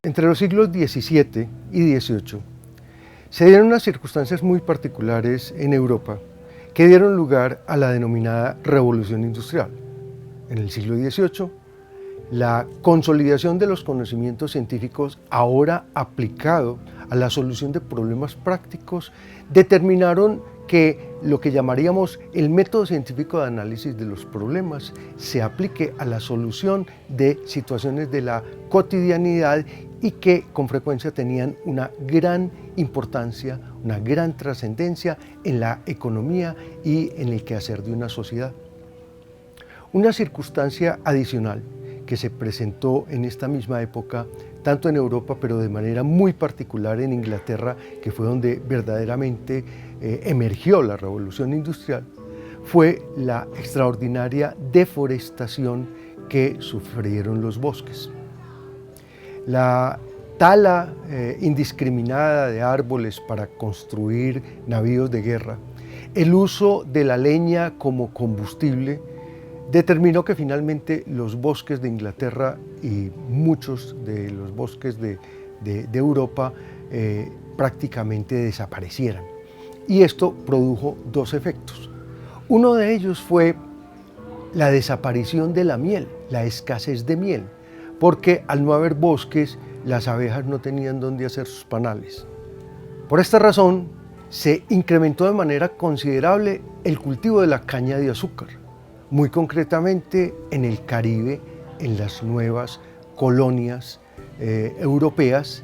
Entre los siglos XVII y XVIII se dieron unas circunstancias muy particulares en Europa que dieron lugar a la denominada Revolución Industrial. En el siglo XVIII, la consolidación de los conocimientos científicos ahora aplicado a la solución de problemas prácticos determinaron que lo que llamaríamos el método científico de análisis de los problemas se aplique a la solución de situaciones de la cotidianidad y que con frecuencia tenían una gran importancia, una gran trascendencia en la economía y en el quehacer de una sociedad. Una circunstancia adicional que se presentó en esta misma época, tanto en Europa, pero de manera muy particular en Inglaterra, que fue donde verdaderamente emergió la revolución industrial, fue la extraordinaria deforestación que sufrieron los bosques. La tala indiscriminada de árboles para construir navíos de guerra, el uso de la leña como combustible, determinó que finalmente los bosques de Inglaterra y muchos de los bosques de Europa prácticamente desaparecieran. Y esto produjo dos efectos. Uno de ellos fue la desaparición de la miel, la escasez de miel, porque al no haber bosques, las abejas no tenían dónde hacer sus panales. Por esta razón, se incrementó de manera considerable el cultivo de la caña de azúcar, muy concretamente en el Caribe, en las nuevas colonias europeas.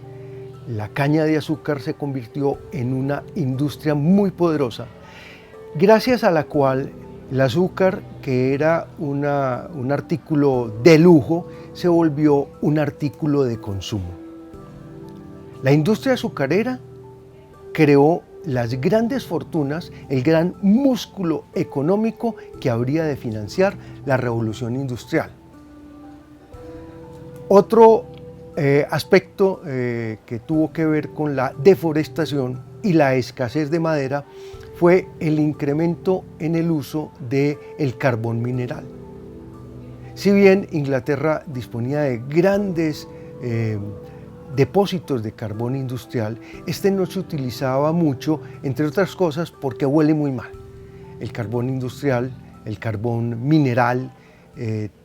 La caña de azúcar se convirtió en una industria muy poderosa, gracias a la cual el azúcar, que era un artículo de lujo, se volvió un artículo de consumo. La industria azucarera creó las grandes fortunas, el gran músculo económico que habría de financiar la revolución industrial. Otro aspecto que tuvo que ver con la deforestación y la escasez de madera fue el incremento en el uso del carbón mineral. Si bien Inglaterra disponía de grandes depósitos de carbón industrial, este no se utilizaba mucho, entre otras cosas porque huele muy mal. El carbón industrial, el carbón mineral,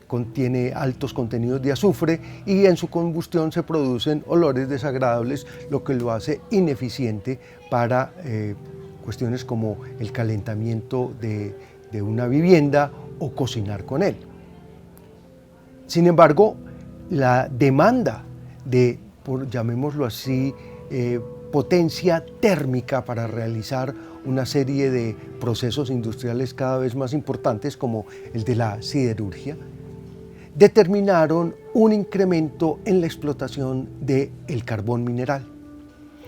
contiene altos contenidos de azufre y en su combustión se producen olores desagradables, lo que lo hace ineficiente para cuestiones como el calentamiento de una vivienda o cocinar con él. Sin embargo, la demanda de, llamémoslo así, potencia térmica para realizar una serie de procesos industriales cada vez más importantes, como el de la siderurgia, determinaron un incremento en la explotación del carbón mineral.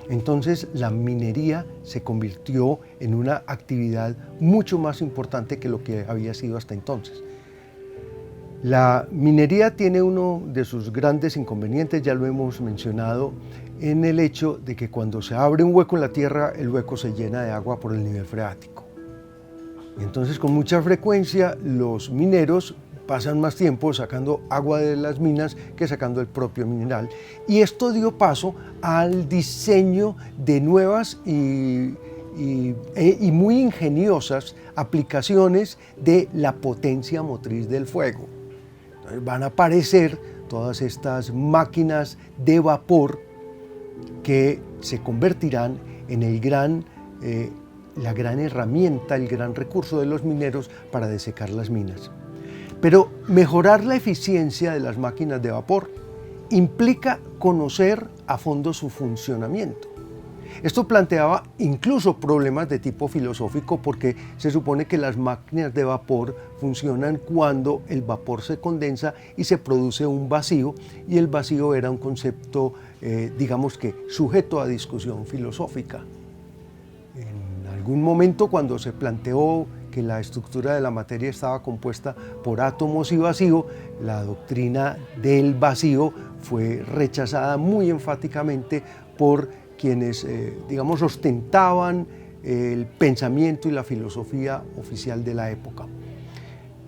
Entonces la minería se convirtió en una actividad mucho más importante que lo que había sido hasta entonces. La minería tiene uno de sus grandes inconvenientes, ya lo hemos mencionado, en el hecho de que cuando se abre un hueco en la tierra, el hueco se llena de agua por el nivel freático. Y entonces con mucha frecuencia los mineros pasan más tiempo sacando agua de las minas que sacando el propio mineral. Y esto dio paso al diseño de nuevas y muy ingeniosas aplicaciones de la potencia motriz del fuego. Entonces van a aparecer todas estas máquinas de vapor que se convertirán en la gran herramienta, el gran recurso de los mineros para desecar las minas. Pero mejorar la eficiencia de las máquinas de vapor implica conocer a fondo su funcionamiento. Esto planteaba incluso problemas de tipo filosófico, porque se supone que las máquinas de vapor funcionan cuando el vapor se condensa y se produce un vacío, y el vacío era un concepto, digamos que, sujeto a discusión filosófica. En algún momento, cuando se planteó que la estructura de la materia estaba compuesta por átomos y vacío, la doctrina del vacío fue rechazada muy enfáticamente por quienes, digamos, ostentaban el pensamiento y la filosofía oficial de la época.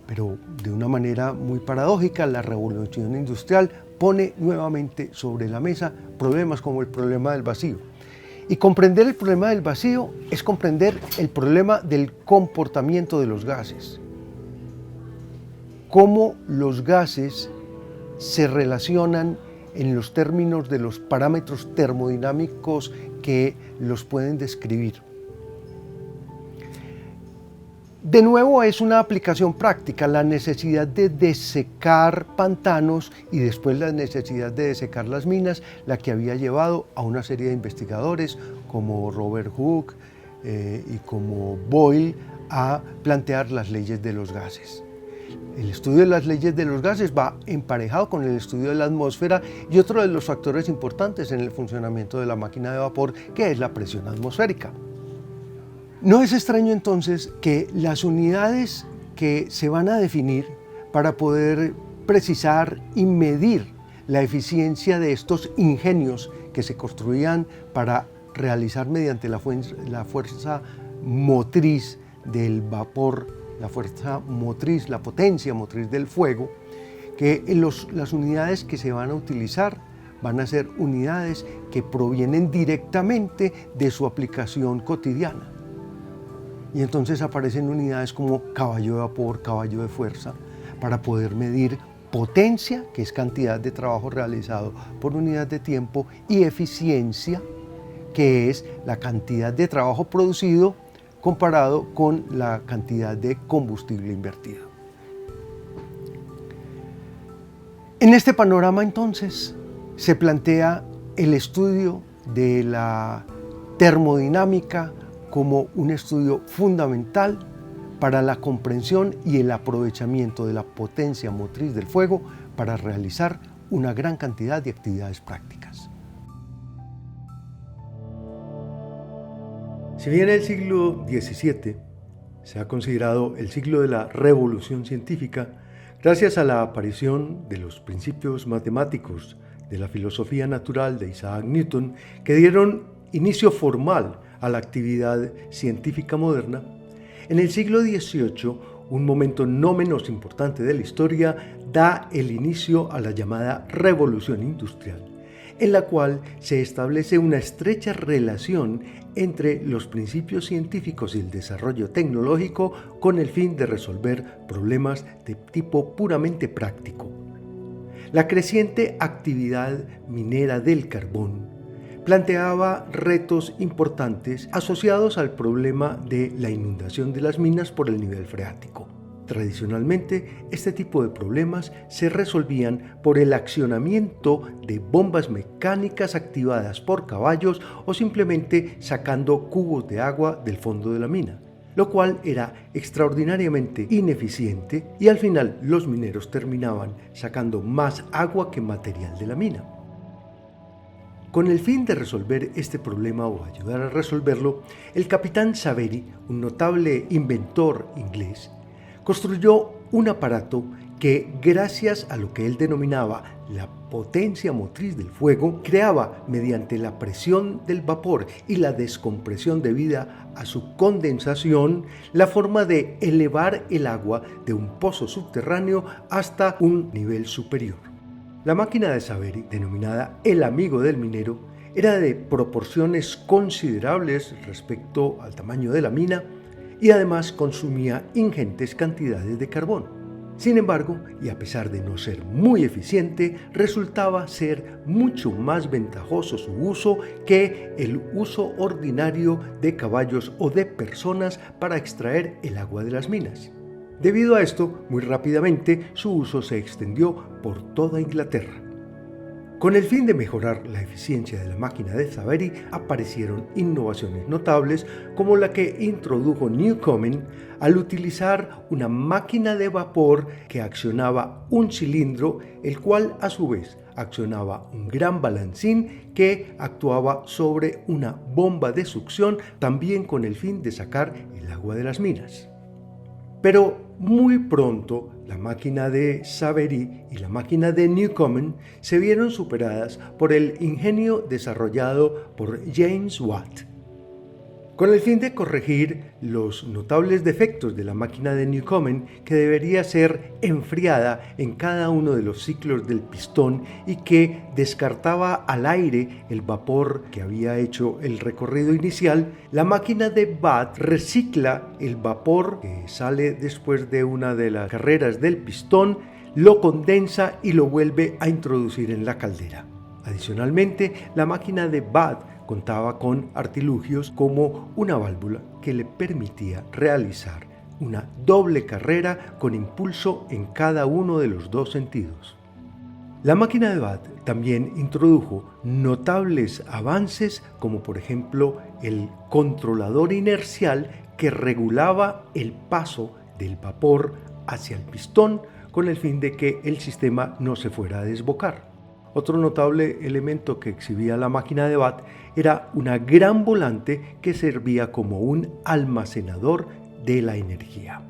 Pero de una manera muy paradójica, la revolución industrial pone nuevamente sobre la mesa problemas como el problema del vacío. Y comprender el problema del vacío es comprender el problema del comportamiento de los gases. Cómo los gases se relacionan en los términos de los parámetros termodinámicos que los pueden describir. De nuevo, es una aplicación práctica, la necesidad de desecar pantanos y después la necesidad de desecar las minas, la que había llevado a una serie de investigadores como Robert Hooke y como Boyle a plantear las leyes de los gases. El estudio de las leyes de los gases va emparejado con el estudio de la atmósfera y otro de los factores importantes en el funcionamiento de la máquina de vapor, que es la presión atmosférica. No es extraño entonces que las unidades que se van a definir para poder precisar y medir la eficiencia de estos ingenios que se construían para realizar mediante la fuerza motriz del vapor, la fuerza motriz, la potencia motriz del fuego, que las unidades que se van a utilizar van a ser unidades que provienen directamente de su aplicación cotidiana. Y entonces aparecen unidades como caballo de vapor, caballo de fuerza, para poder medir potencia, que es cantidad de trabajo realizado por unidad de tiempo, y eficiencia, que es la cantidad de trabajo producido comparado con la cantidad de combustible invertido. En este panorama entonces se plantea el estudio de la termodinámica como un estudio fundamental para la comprensión y el aprovechamiento de la potencia motriz del fuego para realizar una gran cantidad de actividades prácticas. Si bien el siglo XVII se ha considerado el siglo de la revolución científica, gracias a la aparición de los principios matemáticos de la filosofía natural de Isaac Newton, que dieron inicio formal a la actividad científica moderna, en el siglo XVIII, un momento no menos importante de la historia, da el inicio a la llamada Revolución Industrial, en la cual se establece una estrecha relación entre los principios científicos y el desarrollo tecnológico con el fin de resolver problemas de tipo puramente práctico. La creciente actividad minera del carbón planteaba retos importantes asociados al problema de la inundación de las minas por el nivel freático. Tradicionalmente, este tipo de problemas se resolvían por el accionamiento de bombas mecánicas activadas por caballos o simplemente sacando cubos de agua del fondo de la mina, lo cual era extraordinariamente ineficiente y al final los mineros terminaban sacando más agua que material de la mina. Con el fin de resolver este problema o ayudar a resolverlo, el capitán Savery, un notable inventor inglés, construyó un aparato que, gracias a lo que él denominaba la potencia motriz del fuego, creaba mediante la presión del vapor y la descompresión debida a su condensación la forma de elevar el agua de un pozo subterráneo hasta un nivel superior. La máquina de Savery, denominada el amigo del minero, era de proporciones considerables respecto al tamaño de la mina y además consumía ingentes cantidades de carbón. Sin embargo, y a pesar de no ser muy eficiente, resultaba ser mucho más ventajoso su uso que el uso ordinario de caballos o de personas para extraer el agua de las minas. Debido a esto, muy rápidamente su uso se extendió por toda Inglaterra. Con el fin de mejorar la eficiencia de la máquina de Savery, aparecieron innovaciones notables como la que introdujo Newcomen al utilizar una máquina de vapor que accionaba un cilindro, el cual a su vez accionaba un gran balancín que actuaba sobre una bomba de succión, también con el fin de sacar el agua de las minas. Pero muy pronto la máquina de Savery y la máquina de Newcomen se vieron superadas por el ingenio desarrollado por James Watt. con el fin de corregir los notables defectos de la máquina de Newcomen, que debería ser enfriada en cada uno de los ciclos del pistón y que descartaba al aire el vapor que había hecho el recorrido inicial, la máquina de Watt recicla el vapor que sale después de una de las carreras del pistón, lo condensa y lo vuelve a introducir en la caldera. Adicionalmente, la máquina de Watt contaba con artilugios como una válvula que le permitía realizar una doble carrera con impulso en cada uno de los dos sentidos. La máquina de Watt también introdujo notables avances como por ejemplo el controlador inercial que regulaba el paso del vapor hacia el pistón con el fin de que el sistema no se fuera a desbocar. Otro notable elemento que exhibía la máquina de Watt era una gran volante que servía como un almacenador de la energía.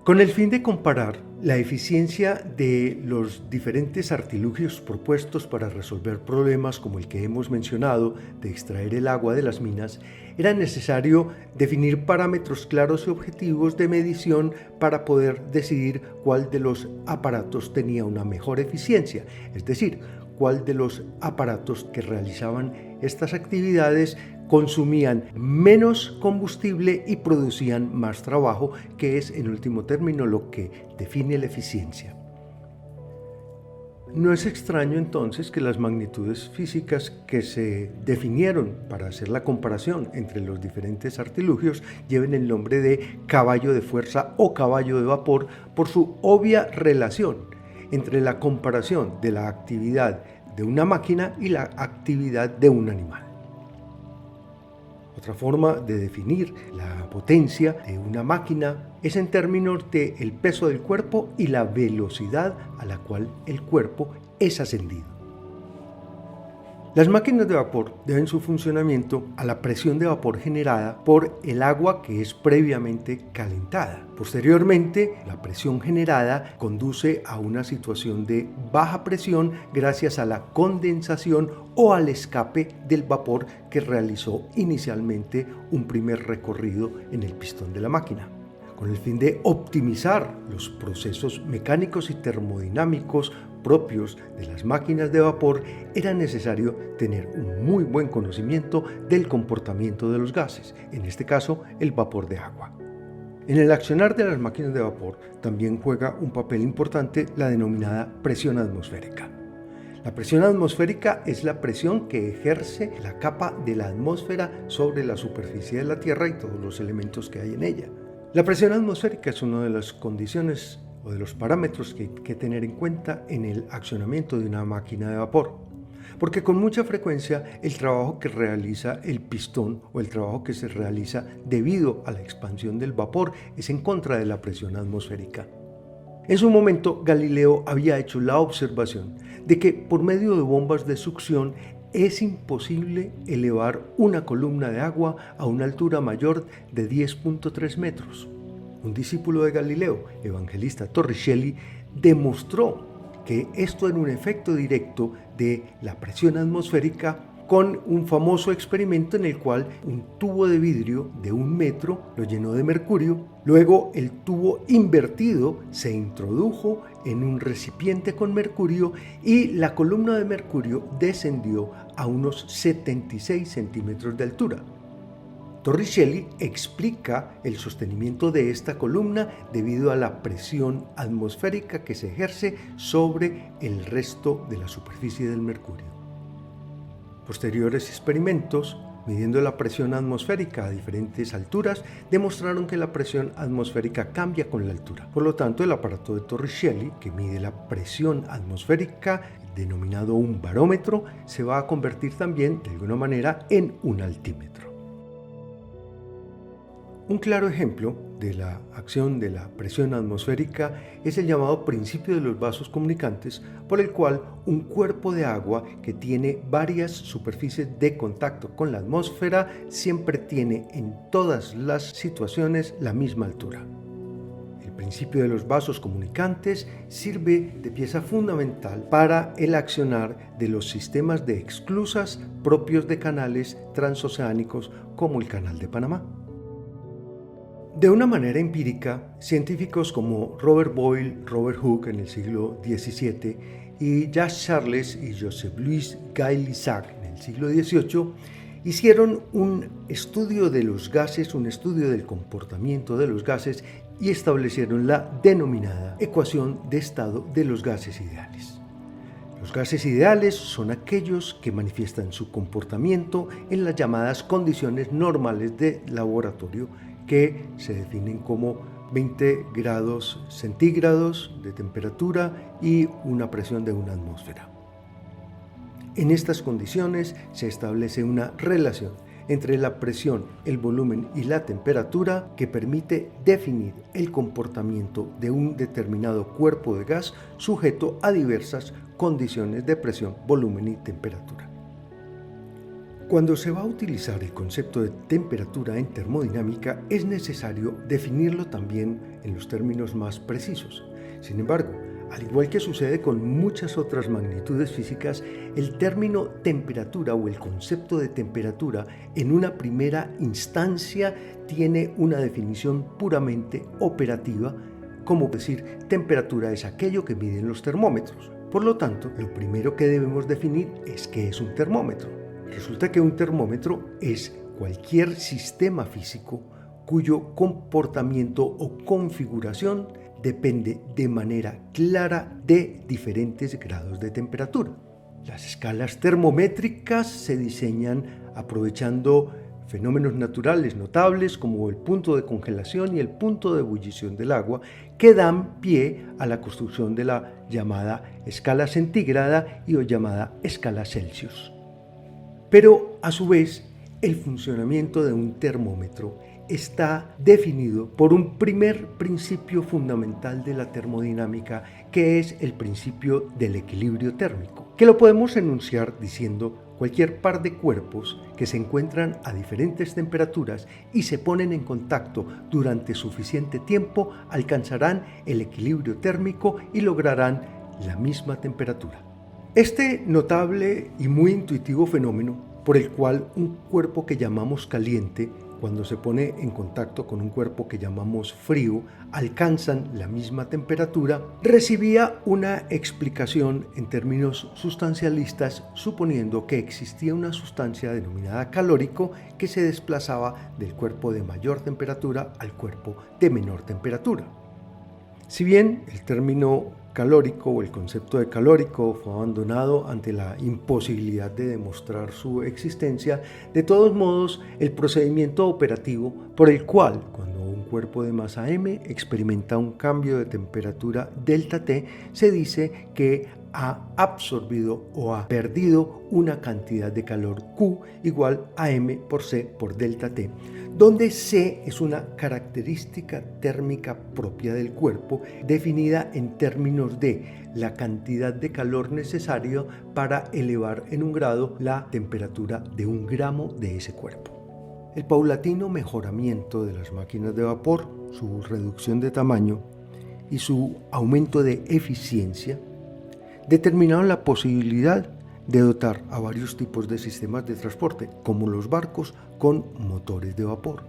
Con el fin de comparar la eficiencia de los diferentes artilugios propuestos para resolver problemas como el que hemos mencionado de extraer el agua de las minas, era necesario definir parámetros claros y objetivos de medición para poder decidir cuál de los aparatos tenía una mejor eficiencia, es decir, cuál de los aparatos que realizaban estas actividades consumían menos combustible y producían más trabajo, que es en último término lo que define la eficiencia. No es extraño entonces que las magnitudes físicas que se definieron para hacer la comparación entre los diferentes artilugios lleven el nombre de caballo de fuerza o caballo de vapor por su obvia relación entre la comparación de la actividad de una máquina y la actividad de un animal. Otra forma de definir la potencia de una máquina es en términos de el peso del cuerpo y la velocidad a la cual el cuerpo es ascendido. Las máquinas de vapor deben su funcionamiento a la presión de vapor generada por el agua que es previamente calentada. Posteriormente, la presión generada conduce a una situación de baja presión gracias a la condensación o al escape del vapor que realizó inicialmente un primer recorrido en el pistón de la máquina. Con el fin de optimizar los procesos mecánicos y termodinámicos propios de las máquinas de vapor, era necesario tener un muy buen conocimiento del comportamiento de los gases, en este caso el vapor de agua. En el accionar de las máquinas de vapor también juega un papel importante la denominada presión atmosférica. La presión atmosférica es la presión que ejerce la capa de la atmósfera sobre la superficie de la Tierra y todos los elementos que hay en ella. La presión atmosférica es una de las condiciones o de los parámetros que hay que tener en cuenta en el accionamiento de una máquina de vapor, porque con mucha frecuencia el trabajo que realiza el pistón o el trabajo que se realiza debido a la expansión del vapor es en contra de la presión atmosférica. En su momento, Galileo había hecho la observación de que por medio de bombas de succión es imposible elevar una columna de agua a una altura mayor de 10.3 metros. Un discípulo de Galileo, Evangelista Torricelli, demostró que esto era un efecto directo de la presión atmosférica con un famoso experimento en el cual un tubo de vidrio de 1 metro lo llenó de mercurio, luego el tubo invertido se introdujo en un recipiente con mercurio y la columna de mercurio descendió a unos 76 centímetros de altura. Torricelli explica el sostenimiento de esta columna debido a la presión atmosférica que se ejerce sobre el resto de la superficie del mercurio. Posteriores experimentos, midiendo la presión atmosférica a diferentes alturas, demostraron que la presión atmosférica cambia con la altura. Por lo tanto, el aparato de Torricelli, que mide la presión atmosférica, denominado un barómetro, se va a convertir también, de alguna manera, en un altímetro. Un claro ejemplo de la acción de la presión atmosférica es el llamado principio de los vasos comunicantes, por el cual un cuerpo de agua que tiene varias superficies de contacto con la atmósfera siempre tiene en todas las situaciones la misma altura. El principio de los vasos comunicantes sirve de pieza fundamental para el accionar de los sistemas de esclusas propios de canales transoceánicos como el Canal de Panamá. De una manera empírica, científicos como Robert Boyle, Robert Hooke en el siglo XVII y Jacques Charles y Joseph-Louis Gay-Lussac en el siglo XVIII hicieron un estudio de los gases, un estudio del comportamiento de los gases y establecieron la denominada ecuación de estado de los gases ideales. Los gases ideales son aquellos que manifiestan su comportamiento en las llamadas condiciones normales de laboratorio, que se definen como 20 grados centígrados de temperatura y una presión de una atmósfera. En estas condiciones se establece una relación entre la presión, el volumen y la temperatura que permite definir el comportamiento de un determinado cuerpo de gas sujeto a diversas condiciones de presión, volumen y temperatura. Cuando se va a utilizar el concepto de temperatura en termodinámica, es necesario definirlo también en los términos más precisos. Sin embargo, al igual que sucede con muchas otras magnitudes físicas, el término temperatura o el concepto de temperatura en una primera instancia tiene una definición puramente operativa, como decir temperatura es aquello que miden los termómetros. Por lo tanto, lo primero que debemos definir es qué es un termómetro. Resulta que un termómetro es cualquier sistema físico cuyo comportamiento o configuración depende de manera clara de diferentes grados de temperatura. Las escalas termométricas se diseñan aprovechando fenómenos naturales notables como el punto de congelación y el punto de ebullición del agua, que dan pie a la construcción de la llamada escala centígrada y o llamada escala Celsius. Pero a su vez, el funcionamiento de un termómetro está definido por un primer principio fundamental de la termodinámica, que es el principio del equilibrio térmico, que lo podemos enunciar diciendo: cualquier par de cuerpos que se encuentran a diferentes temperaturas y se ponen en contacto durante suficiente tiempo alcanzarán el equilibrio térmico y lograrán la misma temperatura. Este notable y muy intuitivo fenómeno, por el cual un cuerpo que llamamos caliente, cuando se pone en contacto con un cuerpo que llamamos frío, alcanzan la misma temperatura, recibía una explicación en términos sustancialistas, suponiendo que existía una sustancia denominada calórico que se desplazaba del cuerpo de mayor temperatura al cuerpo de menor temperatura. Si bien el término calórico o el concepto de calórico fue abandonado ante la imposibilidad de demostrar su existencia, de todos modos el procedimiento operativo por el cual cuando un cuerpo de masa m experimenta un cambio de temperatura delta T, se dice que ha absorbido o ha perdido una cantidad de calor Q igual a m por C por delta T, donde C es una característica térmica propia del cuerpo, definida en términos de la cantidad de calor necesario para elevar en un grado la temperatura de un gramo de ese cuerpo. El paulatino mejoramiento de las máquinas de vapor, su reducción de tamaño y su aumento de eficiencia determinaron la posibilidad de dotar a varios tipos de sistemas de transporte, como los barcos, con motores de vapor.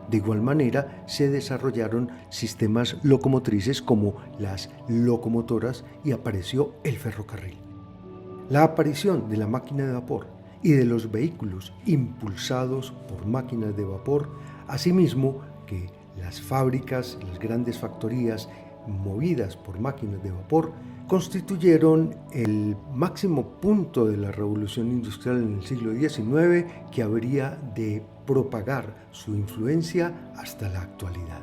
De igual manera, se desarrollaron sistemas locomotrices como las locomotoras y apareció el ferrocarril. La aparición de la máquina de vapor y de los vehículos impulsados por máquinas de vapor, asimismo que las fábricas, las grandes factorías movidas por máquinas de vapor, constituyeron el máximo punto de la revolución industrial en el siglo XIX, que habría de propagar su influencia hasta la actualidad.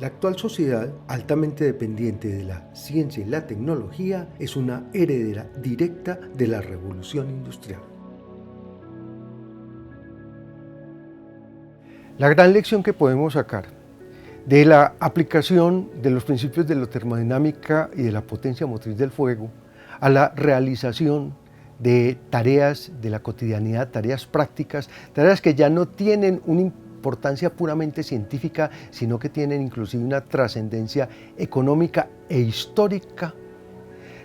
La actual sociedad, altamente dependiente de la ciencia y la tecnología, es una heredera directa de la revolución industrial. La gran lección que podemos sacar de la aplicación de los principios de la termodinámica y de la potencia motriz del fuego a la realización de tareas de la cotidianidad, tareas prácticas, tareas que ya no tienen un importancia puramente científica, sino que tienen inclusive una trascendencia económica e histórica,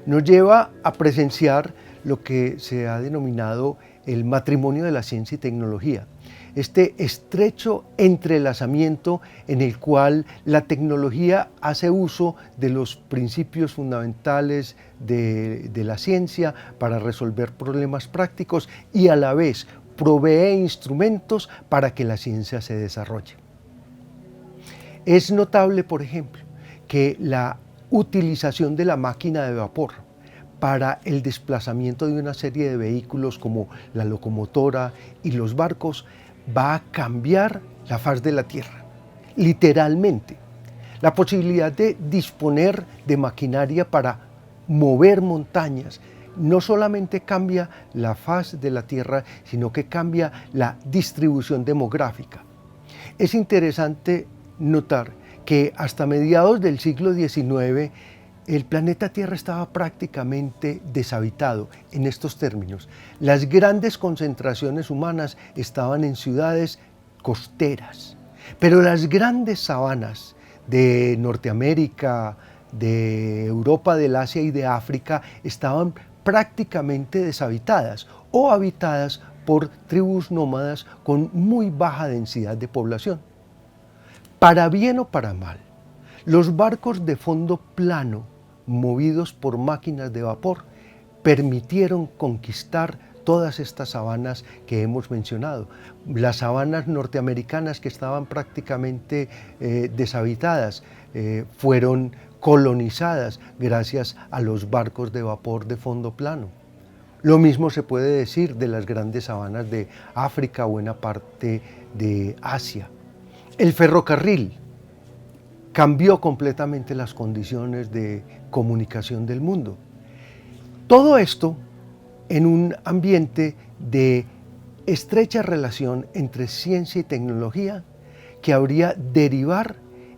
nos lleva a presenciar lo que se ha denominado el matrimonio de la ciencia y tecnología. Este estrecho entrelazamiento en el cual la tecnología hace uso de los principios fundamentales de la ciencia para resolver problemas prácticos y a la vez provee instrumentos para que la ciencia se desarrolle. Es notable, por ejemplo, que la utilización de la máquina de vapor para el desplazamiento de una serie de vehículos como la locomotora y los barcos va a cambiar la faz de la Tierra, literalmente. La posibilidad de disponer de maquinaria para mover montañas no solamente cambia la faz de la Tierra, sino que cambia la distribución demográfica. Es interesante notar que hasta mediados del siglo XIX el planeta Tierra estaba prácticamente deshabitado en estos términos. Las grandes concentraciones humanas estaban en ciudades costeras, pero las grandes sabanas de Norteamérica, de Europa, del Asia y de África estaban prácticamente deshabitadas o habitadas por tribus nómadas con muy baja densidad de población. Para bien o para mal, los barcos de fondo plano movidos por máquinas de vapor, permitieron conquistar todas estas sabanas que hemos mencionado. Las sabanas norteamericanas que estaban prácticamente deshabitadas fueron colonizadas gracias a los barcos de vapor de fondo plano. Lo mismo se puede decir de las grandes sabanas de África, buena parte de Asia. El ferrocarril cambió completamente las condiciones de comunicación del mundo. Todo esto en un ambiente de estrecha relación entre ciencia y tecnología que habría derivar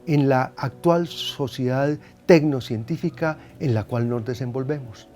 en la actual sociedad tecnocientífica en la cual nos desenvolvemos.